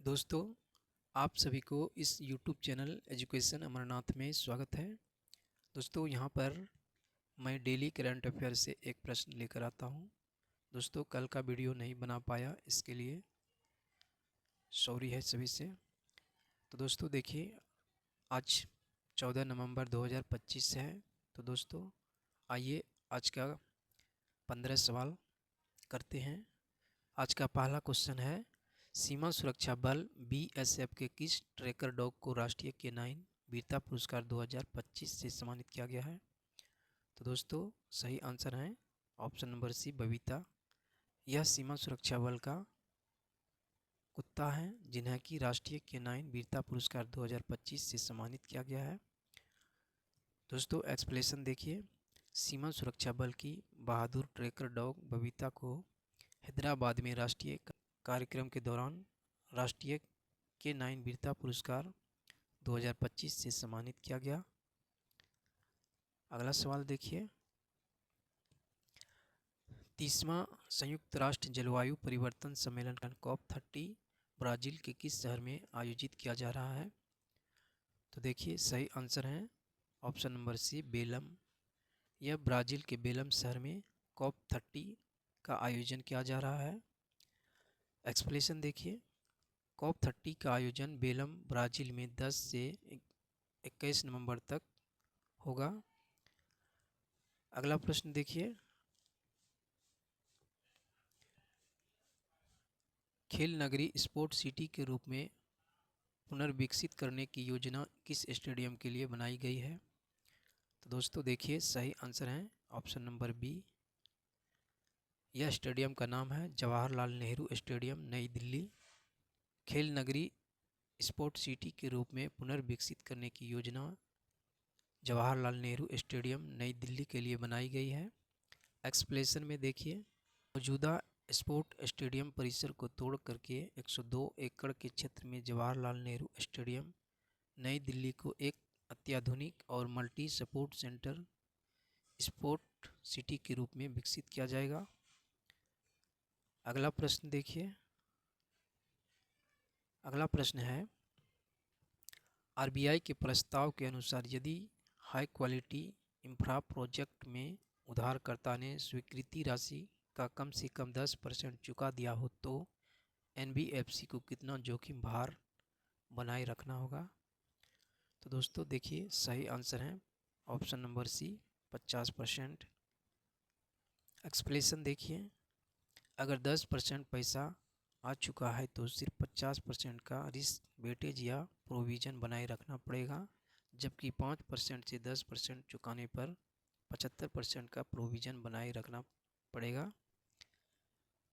दोस्तों, आप सभी को इस YouTube चैनल एजुकेशन अमरनाथ में स्वागत है। दोस्तों, यहाँ पर मैं डेली करंट अफेयर से एक प्रश्न लेकर आता हूँ। दोस्तों, कल का वीडियो नहीं बना पाया, इसके लिए सॉरी है सभी से। तो दोस्तों देखिए, आज 14 नवंबर 2025 है। तो दोस्तों आइए आज का 15 सवाल करते हैं। आज का पहला क्वेश्चन है, सीमा सुरक्षा बल BSF के किस ट्रैकर डॉग को राष्ट्रीय केनाइन वीरता पुरस्कार 2025 से सम्मानित किया गया है? तो दोस्तों सही आंसर है ऑप्शन नंबर सी, बबीता। यह सीमा सुरक्षा बल का कुत्ता है जिन्हें कि राष्ट्रीय केनाइन वीरता पुरस्कार 2025 से सम्मानित किया गया है। दोस्तों एक्सप्लेनेशन देखिए, सीमा सुरक्षा बल की बहादुर ट्रैकर डॉग बबीता को हैदराबाद में राष्ट्रीय कार्यक्रम के दौरान राष्ट्रीय केनाइन वीरता पुरस्कार 2025 से सम्मानित किया गया। अगला सवाल देखिए, 30वां संयुक्त राष्ट्र जलवायु परिवर्तन सम्मेलन COP30 ब्राज़ील के किस शहर में आयोजित किया जा रहा है? तो देखिए सही आंसर है ऑप्शन नंबर सी, बेलम। यह ब्राज़ील के बेलम शहर में COP30 का आयोजन किया जा रहा है। एक्सप्लेनेशन देखिए, COP30 का आयोजन बेलम ब्राज़ील में 10 से 21 नवंबर तक होगा। अगला प्रश्न देखिए, खेल नगरी स्पोर्ट सिटी के रूप में पुनर्विकसित करने की योजना किस स्टेडियम के लिए बनाई गई है? तो दोस्तों देखिए सही आंसर है ऑप्शन नंबर बी। यह स्टेडियम का नाम है जवाहरलाल नेहरू स्टेडियम, नई दिल्ली। खेल नगरी स्पोर्ट सिटी के रूप में पुनर्विकसित करने की योजना जवाहरलाल नेहरू स्टेडियम, नई दिल्ली के लिए बनाई गई है। एक्सप्लेनेशन में देखिए, मौजूदा स्पोर्ट स्टेडियम परिसर को तोड़ करके 102 एकड़ के क्षेत्र में जवाहरलाल नेहरू स्टेडियम, नई दिल्ली को एक अत्याधुनिक और multi support centre sport city के रूप में विकसित किया जाएगा। अगला प्रश्न देखिए, अगला प्रश्न है, RBI के प्रस्ताव के अनुसार यदि हाई क्वालिटी इंफ्रा प्रोजेक्ट में उधारकर्ता ने स्वीकृति राशि का कम से कम 10% चुका दिया हो तो NBFC को कितना जोखिम भार बनाए रखना होगा? तो दोस्तों देखिए सही आंसर है ऑप्शन नंबर सी, 50%। एक्सप्लेनेशन देखिए, अगर 10% पैसा आ चुका है तो सिर्फ 50% का रिस्क वेटेज या प्रोविज़न बनाए रखना पड़ेगा, जबकि 5% से 10% चुकाने पर 75% का प्रोविज़न बनाए रखना पड़ेगा।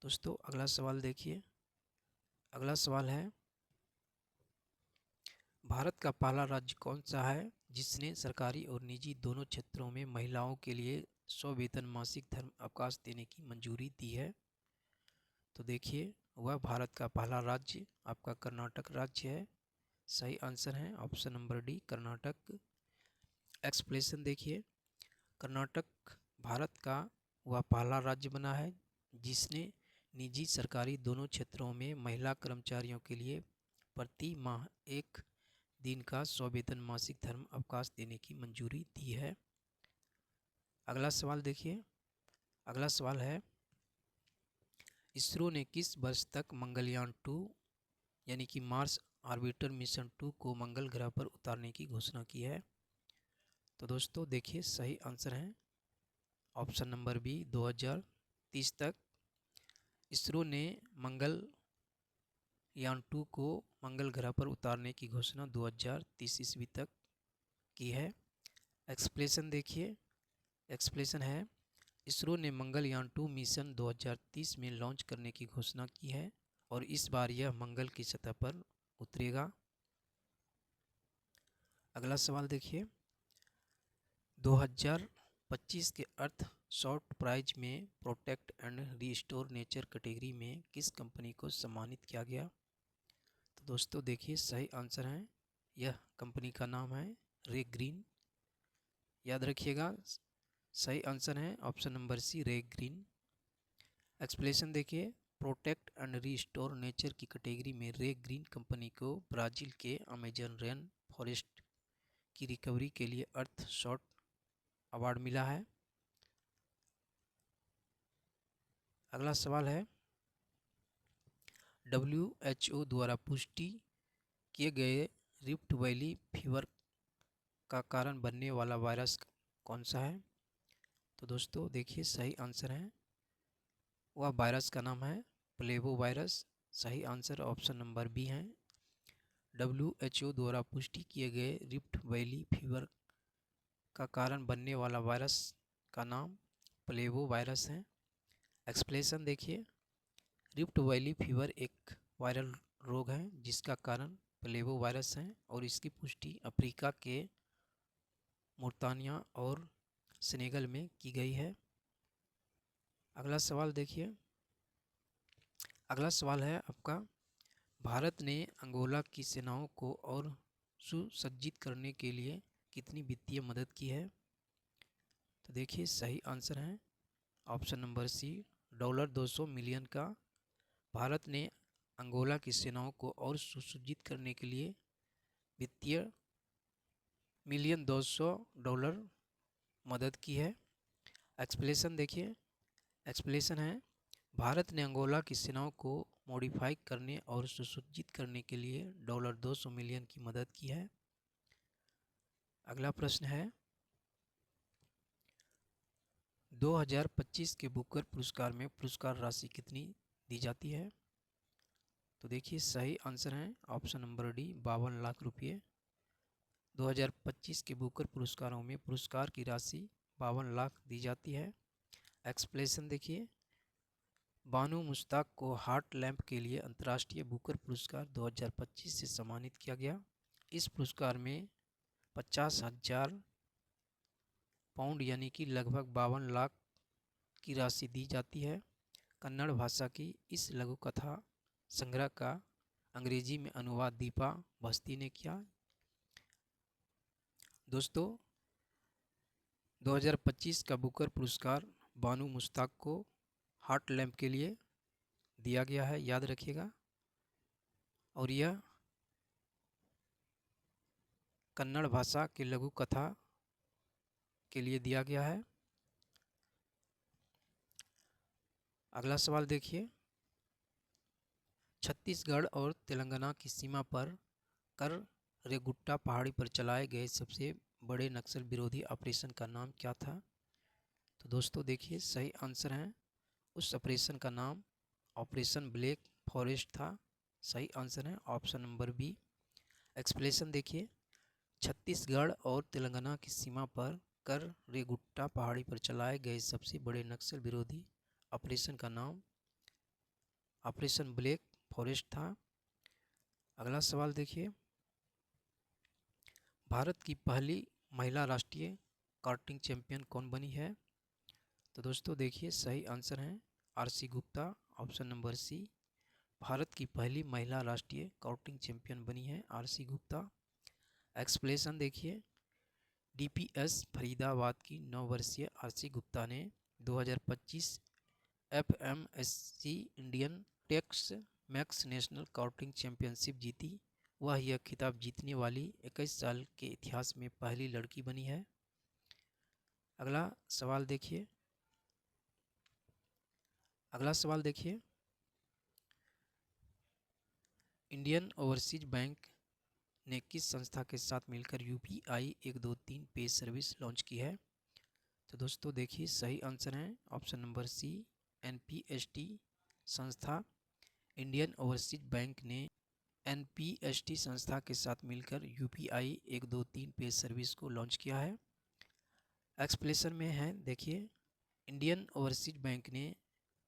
दोस्तों अगला सवाल देखिए, अगला सवाल है, भारत का पहला राज्य कौन सा है जिसने सरकारी और निजी दोनों क्षेत्रों में महिलाओं के लिए स्ववेतन मासिक धर्म अवकाश देने की मंजूरी दी है? तो देखिए वह भारत का पहला राज्य आपका कर्नाटक राज्य है। सही आंसर है option number D, Karnataka. Explanation देखिए, कर्नाटक भारत का वह पहला राज्य बना है जिसने निजी सरकारी दोनों क्षेत्रों में महिला कर्मचारियों के लिए प्रति माह 1 दिन का स्ववेतन मासिक धर्म अवकाश देने की मंजूरी दी है। अगला सवाल देखिए, अगला सवाल है, इसरो ने किस वर्ष तक मंगलयान 2 यानी कि मार्स ऑर्बिटर मिशन 2 को मंगल ग्रह पर उतारने की घोषणा की है? तो दोस्तों देखिए सही आंसर है ऑप्शन नंबर बी, 2030 तक। इसरो ने मंगलयान 2 को मंगल ग्रह पर उतारने की घोषणा 2030 ईस्वी तक की है। एक्सप्लेनेशन देखिए, एक्सप्लेनेशन है, इसरो ने मंगलयान 2 मिशन 2030 में लॉन्च करने की घोषणा की है और इस बार यह मंगल की सतह पर उतरेगा। अगला सवाल देखिए, 2025 के अर्थ शॉर्ट प्राइज में protect and restore nature category में किस कंपनी को सम्मानित किया गया? तो दोस्तों देखिए सही आंसर है, यह कंपनी का नाम है रे ग्रीन। याद रखिएगा सही आंसर है ऑप्शन नंबर सी, रे ग्रीन। एक्सप्लेनेशन देखिए, प्रोटेक्ट एंड रिस्टोर नेचर की कैटेगरी में रे ग्रीन कंपनी को ब्राज़ील के अमेजन रेन फॉरेस्ट की रिकवरी के लिए अर्थ शॉट अवार्ड मिला है। अगला सवाल है, WHO द्वारा पुष्टि किए गए रिफ्ट वैली फीवर का कारण बनने वाला वायरस कौन सा है? तो दोस्तों देखिए, सही आंसर है, वह वायरस का नाम है प्लेबो वायरस। सही आंसर ऑप्शन नंबर बी है। WHO द्वारा पुष्टि किए गए रिफ्ट वैली फीवर का कारण बनने वाला वायरस का नाम प्लेबो वायरस है। एक्सप्लेनेशन देखिए, रिफ्ट वैली फीवर एक वायरल रोग है जिसका कारण प्लेबो वायरस है और इसकी पुष्टि अफ्रीका के मोरतानिया और सेनेगल में की गई है। अगला सवाल देखिए, अगला सवाल है आपका, भारत ने अंगोला की सेनाओं को और सुसज्जित करने के लिए कितनी वित्तीय मदद की है? तो देखिए, सही आंसर है ऑप्शन नंबर सी, $200 मिलियन का भारत ने अंगोला की सेनाओं को और सुसज्जित करने के लिए वित्तीय $200 मदद की है। एक्सप्लेनेशन देखिए, एक्सप्लेनेशन है, भारत ने अंगोला की सेनाओं को मॉडिफाई करने और सुसज्जित करने के लिए $200 मिलियन की मदद की है। अगला प्रश्न है, 2025 के बुकर पुरस्कार में पुरस्कार राशि कितनी दी जाती है? तो देखिए, सही आंसर है ऑप्शन नंबर डी, 52 लाख रुपये। 2025 के बुकर पुरस्कारों में पुरस्कार की राशि 52 लाख दी जाती है। एक्सप्लेनेशन देखिए, बानू मुश्ताक को हार्ट लैम्प के लिए अंतर्राष्ट्रीय बुकर पुरस्कार 2025 से सम्मानित किया गया। इस पुरस्कार में 50,000 पाउंड यानी कि लगभग 52 लाख की राशि दी जाती है। कन्नड़ भाषा की इस लघु कथा संग्रह का अंग्रेजी में अनुवाद दीपा भस्ती ने किया। दोस्तों, 2025 का बुकर पुरस्कार बानू मुश्ताक को हार्ट लैम्प के लिए दिया गया है, याद रखिएगा। और यह कन्नड़ भाषा की लघु कथा के लिए दिया गया है। अगला सवाल देखिए, छत्तीसगढ़ और तेलंगाना की सीमा पर कर रेगुट्टा पहाड़ी पर चलाए गए सबसे बड़े नक्सल विरोधी ऑपरेशन का नाम क्या था? तो दोस्तों देखिए, सही आंसर है, उस ऑपरेशन का नाम ऑपरेशन ब्लैक फॉरेस्ट था। सही आंसर है ऑप्शन नंबर बी। एक्सप्लेनेशन देखिए, छत्तीसगढ़ और तेलंगाना की सीमा पर कर रेगुट्टा पहाड़ी पर चलाए गए सबसे बड़े नक्सल विरोधी ऑपरेशन का नाम ऑपरेशन ब्लैक फॉरेस्ट था। अगला सवाल देखिए, भारत की पहली महिला राष्ट्रीय कार्टिंग चैंपियन कौन बनी है? तो दोस्तों देखिए, सही आंसर है Aarsi Gupta, option number C. भारत की पहली महिला राष्ट्रीय कार्टिंग चैंपियन बनी है आरसी गुप्ता। एक्सप्लेनेशन देखिए, डीपीएस फरीदाबाद की 9 वर्षीय आरसी गुप्ता ने 2025 FMSC Indian Tex Max national karting championship जीती। वह यह खिताब जीतने वाली 21 साल के इतिहास में पहली लड़की बनी है। अगला सवाल देखिए, अगला सवाल देखिए, इंडियन ओवरसीज बैंक ने किस संस्था के साथ मिलकर यूपीआई 123 पे सर्विस लॉन्च की है? तो दोस्तों देखिए, सही आंसर है ऑप्शन नंबर सी, एनपीएसटी संस्था। इंडियन ओवरसीज बैंक ने एनपीएसटी संस्था के साथ मिलकर यूपीआई 123 पे सर्विस को लॉन्च किया है। एक्सप्लेनेशन में है देखिए, इंडियन ओवरसीज बैंक ने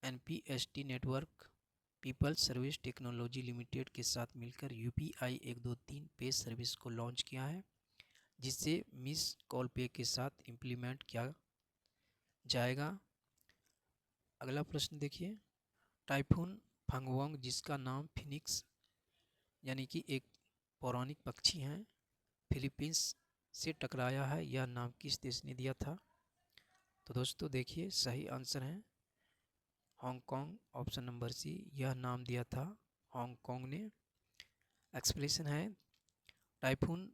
NPST network people service technology limited के साथ मिलकर यूपीआई 123 पे सर्विस को लॉन्च किया है, जिससे मिस कॉल पे के साथ इम्प्लीमेंट किया जाएगा। अगला प्रश्न देखिए, टाइफून फंगवोंग जिसका नाम फिनिक्स यानी कि एक पौराणिक पक्षी हैं, फिलीपींस से टकराया है, यह नाम किस देश ने दिया था? तो दोस्तों देखिए, सही आंसर है हांगकांग, ऑप्शन नंबर सी, यह नाम दिया था हांगकांग ने। एक्सप्लेनेशन है टाइफून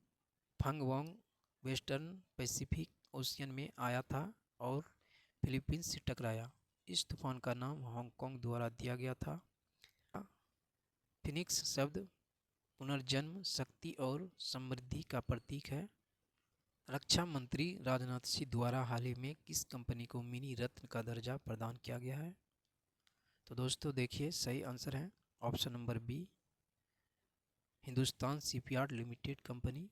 फंगवोंग वेस्टर्न पैसिफिक ओशियन में आया था और फिलीपींस से टकराया। इस तूफान का नाम हांगकांग द्वारा दिया गया था। फिनिक्स शब्द पुनर्जन्म, शक्ति और समृद्धि का प्रतीक है। रक्षा मंत्री राजनाथ सिंह द्वारा हाल ही में किस कंपनी को मिनी रत्न का दर्जा प्रदान किया गया है? तो दोस्तों देखिए, सही आंसर है option number B, Hindustan shipyard limited company.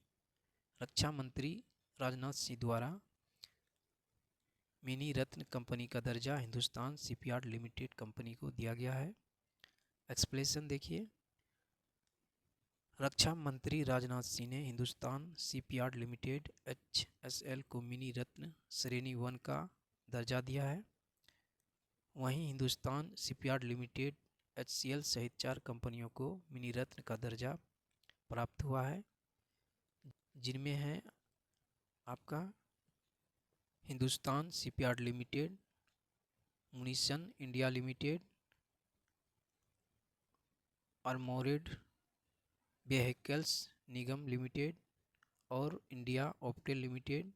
रक्षा मंत्री राजनाथ सिंह द्वारा मिनी रत्न कंपनी का दर्जा हिंदुस्तान शिपयार्ड लिमिटेड कंपनी को दिया गया है। एक्सप्लेनेशन देखिए, रक्षा मंत्री राजनाथ सिंह ने हिंदुस्तान शिपयार्ड लिमिटेड HSL को मिनी रत्न श्रेणी 1 का दर्जा दिया है। वहीं हिंदुस्तान शिपयार्ड लिमिटेड HCL सहित 4 कंपनियों को मिनी रत्न का दर्जा प्राप्त हुआ है, जिनमें है आपका Hindustan shipyard limited, munitions India limited, armoured vehicles Nigam limited और इंडिया ऑप्टेल लिमिटेड।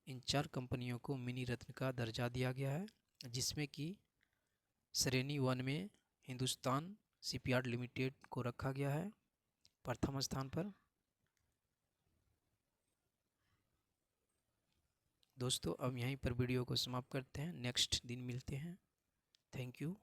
इन 4 कंपनियों को मिनी रत्न का दर्जा दिया गया है, जिसमें कि श्रेणी 1 में हिंदुस्तान शिपयार्ड लिमिटेड को रखा गया है प्रथम स्थान पर। दोस्तों अब यहीं पर वीडियो को समाप्त करते हैं, नेक्स्ट दिन मिलते हैं। Thank you.